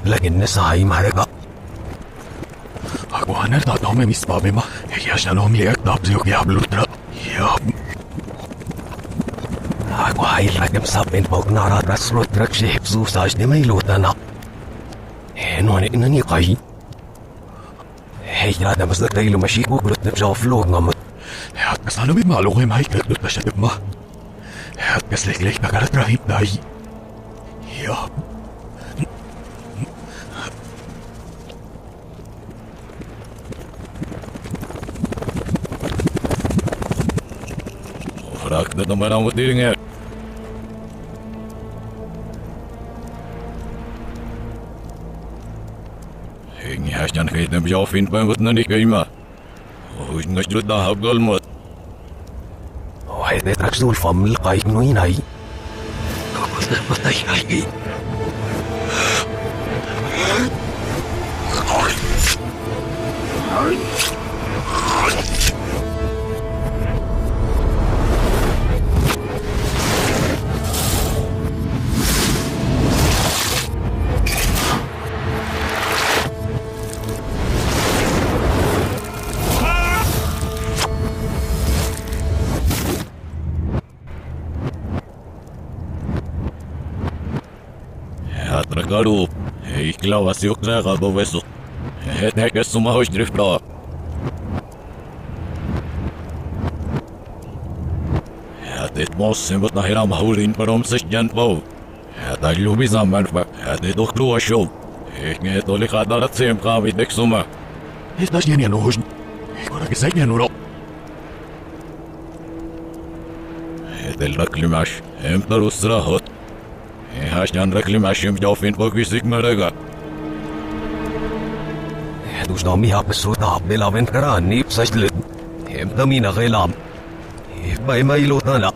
لكن نسعى معركة Ako hanar tataw may mispabe ma. Hiyas na noong liyak tapos yung kihablutra. Yap. Ako ay lagam sabin pag nararas rotrak si Hipsusas ni may luta na. Noni nani kay. Rada mas nagtayo lumasiko kulot na siya flog nga mat. At kasano may malo ko yung mahikagdot na siya ma. At kaslik-lik na karatrahip dahi. Yap. Rak na naman ang matiring yan. Hingihas niyan kahit na biyofin pangot na ni kayo ma. Huwag nga siya na habgal mo. Ay, detrak sulfam lakay no inay. Kapos na patay ay. Garu, iklaw asyok na kabaweso. Hetekas sumahosh drifta. Hetet mos simbot na hiram hulin parom sa dyan po. Hetaj lumizam manfa, hetet okluwa show. Hekne toli kadarat sim kami deksuma. Hetaj niyan yan uhush. Kora kisay niyan uro. Hetel raklimash, emtarus rahot. Haşyan reklimashim jofin pagwisik maraga. Dus na mi hapes ruta bilawen karan nip sajlid. Hem dami na kailam. May luta na.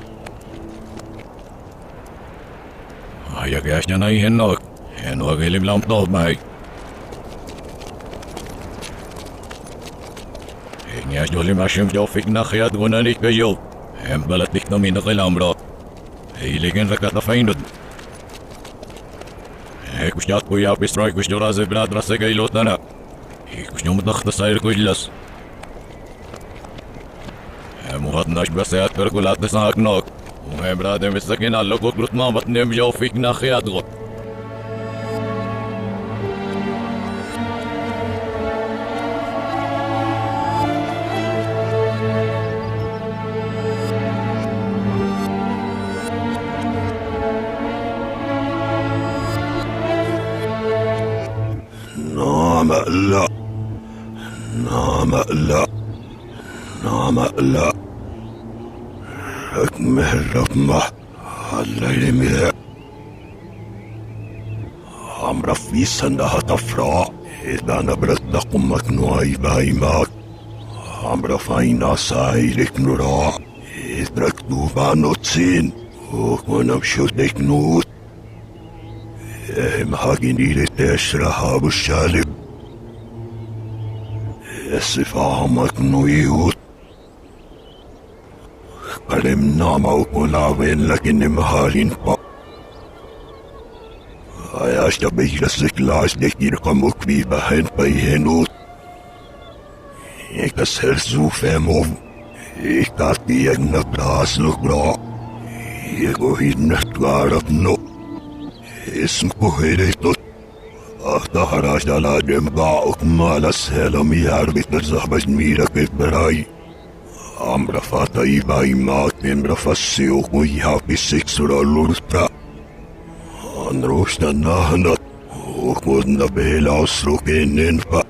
Ayak haşyan ay henok. Henok ilim lam tov may. Hengyaş jolimashim jofik na khayat gunanik kayo. Hem balatik dami na kailam ro. Hiligin rakat na fainod. Kush jat ko ya pistroy kush joraze brad rase kay lotana. Kush nyom dakhta sayr ko ilas. Muhat nash basayat perkulat sa aknok. Brad misakin allo ko krut mamat nem jo fik na khiyat go. لا نعم لا نعم لا حكمه الرحمة الليل مياه عمر في سنها تفرع إذا نبرت قمك نوعي بايماك عمر فاينا سايلك نراع إدرك دوبا نوتسين وكونا مشوتك نوت محاقيني لتشرها بالشالب الصفامك نويوت قلمنا موكونا وين لكن مهالين با عياش تبيك لسكلاش دكير قمك في بهن بيهنوت يكسر زوفاموف يكاتي يغنبلاس لقرا يقوهي نتوارب نو اسمكو هيريتوت أختهراش دالا جمباعك مالا سهلم ياربي ترزحبش ميرك براي أمر فاتاي باي مات نمر فسيوك ويهاكي سيكسرا لورترا أنروشنا ناهنات وكودنا بيلا أسروكين ننفا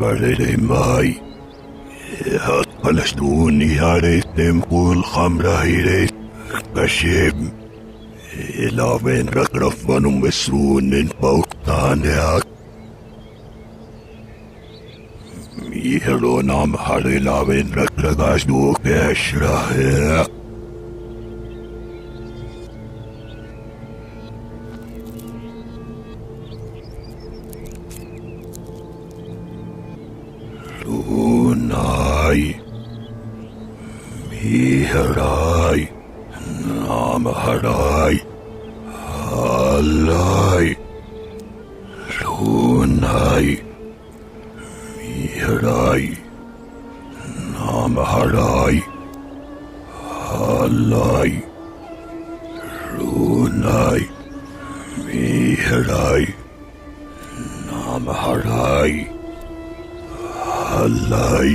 بردي ماي هات قلشتوني هاريت نمكو الخمرة هيريت كشيب إلا وين ركرفانو مسرونين بوكتانياك ميهلو نام حالي لا وين ركرقاش دوك بأشراه لوناي ميهراي نام هراي هالاي Runai. Mirai. Namaharai. Halai. Runai. Mirai. Namaharai. Halai.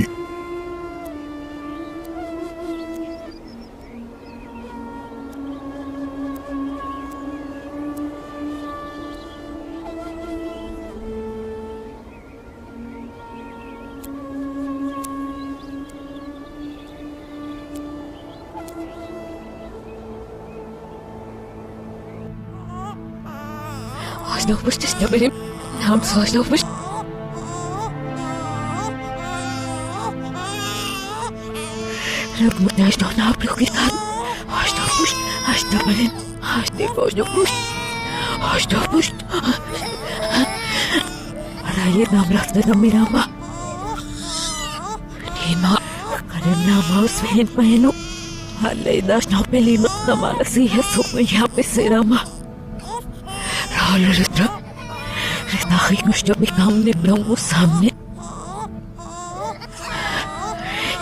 Znowu się zdobyłem. Nam co znowu. Rób aż do napluki kan. Aż do puść, aż do balin, aż do woźno puść, aż do puść. Raje nam rafte do mirama. Nima, kadem nama usvehin pahenu. Halle dash na pelino namala siya sukun yahan pe sirama. Litra, nakik mo siya biglang niblong mo sa amin.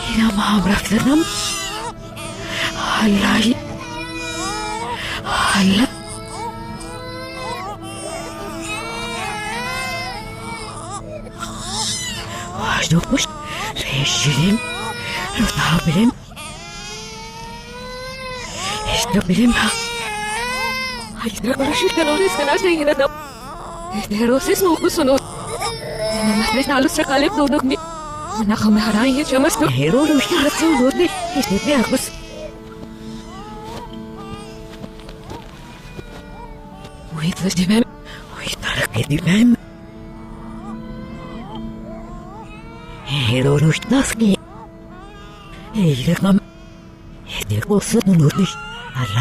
Hinamahamrak na nam. Halay. Hala. Wajdopuş, reşilim, rotabilim. İstabilim ha. Ayda karışırken orası kanal değil na daw. Roses no kusunod. Namatay na alos sa kalip dudog ni. Nakamaharayan yan siya mas no. Hero rin siya at sunod ni. Isip niya ako. Wait, was di ma'am. Wait, tarak di ma'am. Hero rin siya nas ni. Hilik ma'am. Hindi ko sunod ni.